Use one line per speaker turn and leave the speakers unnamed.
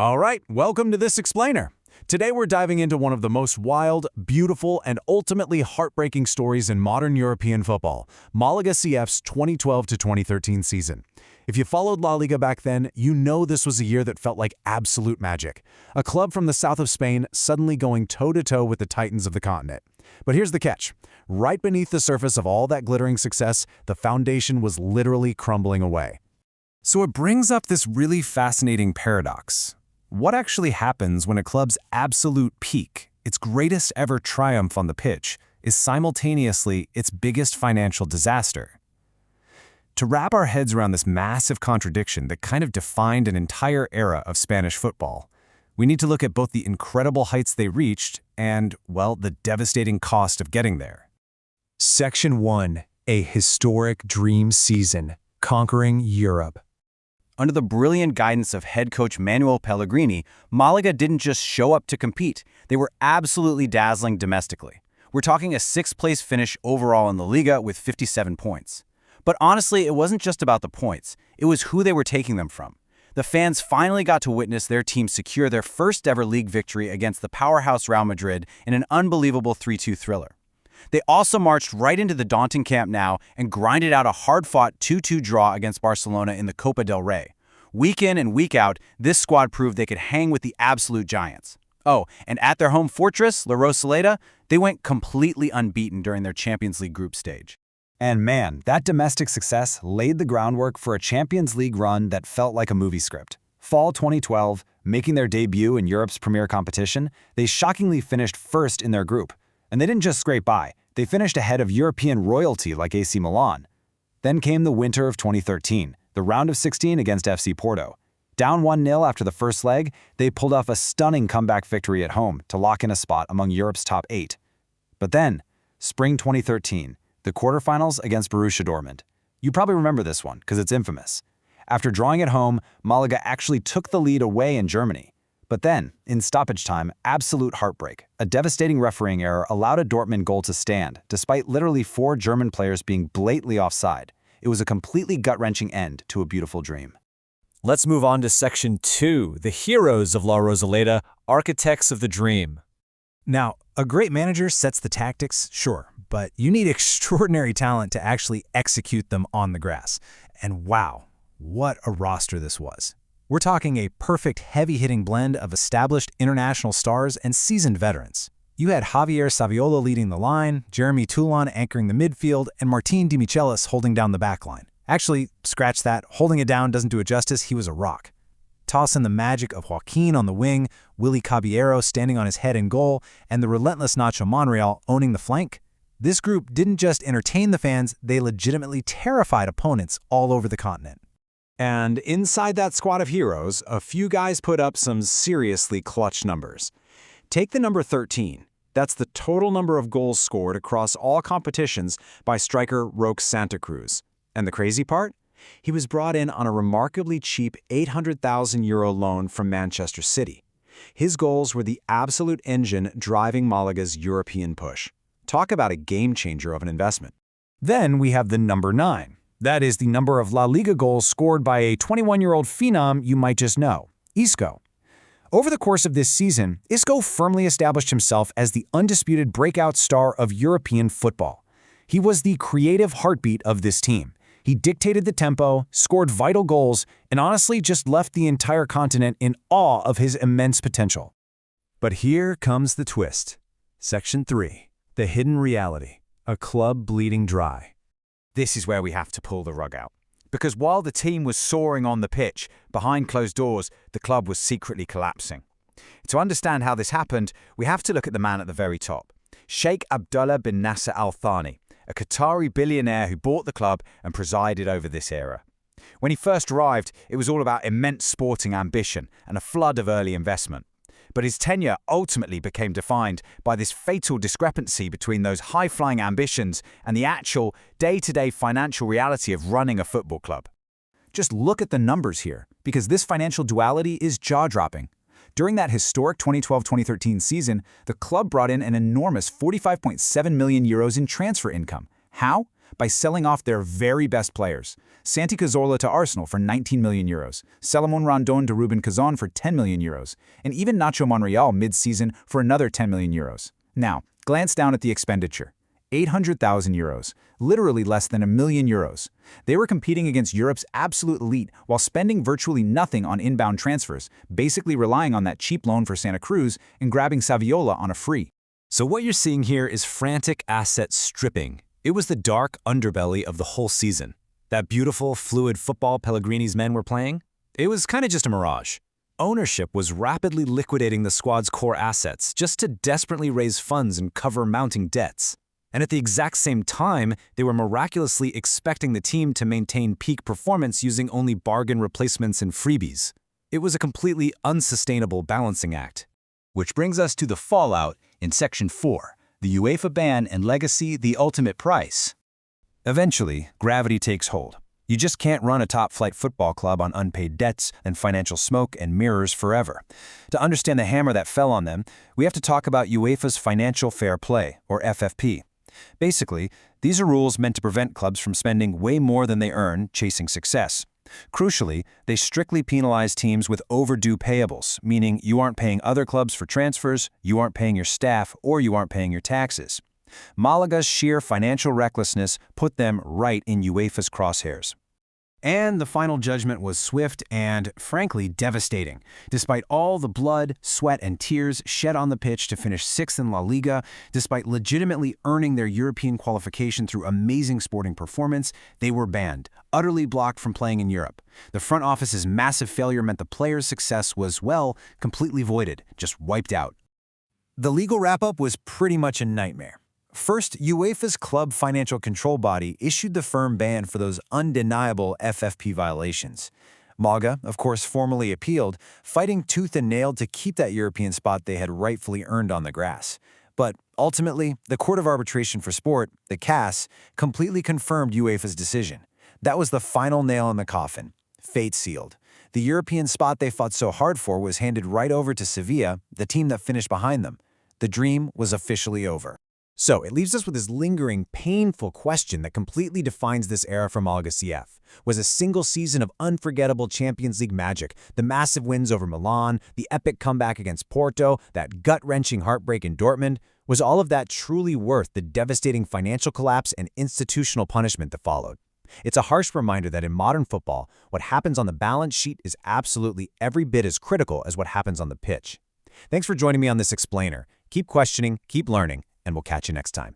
All right, welcome to This Explainer. Today we're diving into one of the most wild, beautiful, and ultimately heartbreaking stories in modern European football, Málaga CF's 2012 to 2013 season. If you followed La Liga back then, you know this was a year that felt like absolute magic. A club from the south of Spain suddenly going toe-to-toe with the titans of the continent. But here's the catch. Right beneath the surface of all that glittering success, the foundation was literally crumbling away. So it brings up this really fascinating paradox. What actually happens when a club's absolute peak, its greatest ever triumph on the pitch, is simultaneously its biggest financial disaster? To wrap our heads around this massive contradiction that kind of defined an entire era of Spanish football, we need to look at both the incredible heights they reached and, well, the devastating cost of getting there.
Section 1. A historic dream season, conquering Europe.
Under the brilliant guidance of head coach Manuel Pellegrini, Málaga didn't just show up to compete, they were absolutely dazzling domestically. We're talking a sixth-place finish overall in the Liga with 57 points. But honestly, it wasn't just about the points, it was who they were taking them from. The fans finally got to witness their team secure their first-ever league victory against the powerhouse Real Madrid in an unbelievable 3-2 thriller. They also marched right into the daunting Camp Nou and grinded out a hard-fought 2-2 draw against Barcelona in the Copa del Rey. Week in and week out, this squad proved they could hang with the absolute giants. Oh, and at their home fortress, La Rosaleda, they went completely unbeaten during their Champions League group stage.
And man, that domestic success laid the groundwork for a Champions League run that felt like a movie script. Fall 2012, making their debut in Europe's premier competition, they shockingly finished first in their group. And they didn't just scrape by, they finished ahead of European royalty like AC Milan. Then came the winter of 2013, the round of 16 against FC Porto. Down 1-0 after the first leg, they pulled off a stunning comeback victory at home to lock in a spot among Europe's top 8. But then, spring 2013, the quarterfinals against Borussia Dortmund. You probably remember this one because it's infamous. After drawing at home, Málaga actually took the lead away in Germany. But then, in stoppage time, absolute heartbreak. A devastating refereeing error allowed a Dortmund goal to stand, despite literally 4 German players being blatantly offside. It was a completely gut-wrenching end to a beautiful dream.
Let's move on to Section 2, the heroes of La Rosaleda, architects of the dream. Now, a great manager sets the tactics, sure, but you need extraordinary talent to actually execute them on the grass. And wow, what a roster this was. We're talking a perfect heavy-hitting blend of established international stars and seasoned veterans. You had Javier Saviola leading the line, Jeremy Toulon anchoring the midfield, and Martín Demichelis holding down the backline. Actually, scratch that, holding it down doesn't do it justice, he was a rock. Toss in the magic of Joaquin on the wing, Willy Caballero standing on his head in goal, and the relentless Nacho Monreal owning the flank. This group didn't just entertain the fans, they legitimately terrified opponents all over the continent.
And inside that squad of heroes, a few guys put up some seriously clutch numbers. Take the number 13. That's the total number of goals scored across all competitions by striker Roque Santa Cruz. And the crazy part? He was brought in on a remarkably cheap €800,000 loan from Manchester City. His goals were the absolute engine driving Malaga's European push. Talk about a game-changer of an investment.
Then we have the number 9. That is the number of La Liga goals scored by a 21-year-old phenom you might just know, Isco. Over the course of this season, Isco firmly established himself as the undisputed breakout star of European football. He was the creative heartbeat of this team. He dictated the tempo, scored vital goals, and honestly just left the entire continent in awe of his immense potential.
But here comes the twist. Section 3. The hidden reality. A club bleeding dry.
This is where we have to pull the rug out. Because while the team was soaring on the pitch, behind closed doors, the club was secretly collapsing. To understand how this happened, we have to look at the man at the very top, Sheikh Abdullah bin Nasser Al Thani, a Qatari billionaire who bought the club and presided over this era. When he first arrived, it was all about immense sporting ambition and a flood of early investment. But his tenure ultimately became defined by this fatal discrepancy between those high-flying ambitions and the actual day-to-day financial reality of running a football club. Just look at the numbers here, because this financial duality is jaw-dropping. During that historic 2012-2013 season, the club brought in an enormous €45.7 million in transfer income. How?
by selling off their very best players. Santi Cazorla to Arsenal for 19 million euros, Salomon Rondon to Ruben Kazan for 10 million euros, and even Nacho Monreal mid-season for another 10 million euros. Now, glance down at the expenditure. 800,000 euros, literally less than €1,000,000. They were competing against Europe's absolute elite while spending virtually nothing on inbound transfers, basically relying on that cheap loan for Santa Cruz and grabbing Saviola on a free.
So what you're seeing here is frantic asset stripping. It was the dark underbelly of the whole season. That beautiful, fluid football Pellegrini's men were playing, it was kind of just a mirage. Ownership was rapidly liquidating the squad's core assets just to desperately raise funds and cover mounting debts. And at the exact same time, they were miraculously expecting the team to maintain peak performance using only bargain replacements and freebies. It was a completely unsustainable balancing act.
Which brings us to the fallout in Section 4, the UEFA ban and legacy, the ultimate price. Eventually, gravity takes hold. You just can't run a top-flight football club on unpaid debts and financial smoke and mirrors forever. To understand the hammer that fell on them, we have to talk about UEFA's Financial Fair Play, or FFP. Basically, these are rules meant to prevent clubs from spending way more than they earn chasing success. Crucially, they strictly penalize teams with overdue payables, meaning you aren't paying other clubs for transfers, you aren't paying your staff, or you aren't paying your taxes. Malaga's sheer financial recklessness put them right in UEFA's crosshairs.
And the final judgment was swift and, frankly, devastating. Despite all the blood, sweat, and tears shed on the pitch to finish 6th in La Liga, despite legitimately earning their European qualification through amazing sporting performance, they were banned, utterly blocked from playing in Europe. The front office's massive failure meant the players' success was, well, completely voided, just wiped out.
The legal wrap-up was pretty much a nightmare. First, UEFA's club financial control body issued the firm ban for those undeniable FFP violations. Malaga, of course, formally appealed, fighting tooth and nail to keep that European spot they had rightfully earned on the grass. But ultimately, the Court of Arbitration for Sport, the CAS, completely confirmed UEFA's decision. That was the final nail in the coffin. Fate sealed. The European spot they fought so hard for was handed right over to Sevilla, the team that finished behind them. The dream was officially over.
So, it leaves us with this lingering, painful question that completely defines this era for Málaga CF. Was a single season of unforgettable Champions League magic, the massive wins over Milan, the epic comeback against Porto, that gut-wrenching heartbreak in Dortmund, was all of that truly worth the devastating financial collapse and institutional punishment that followed? It's a harsh reminder that in modern football, what happens on the balance sheet is absolutely every bit as critical as what happens on the pitch. Thanks for joining me on this explainer. Keep questioning, keep learning, and we'll catch you next time.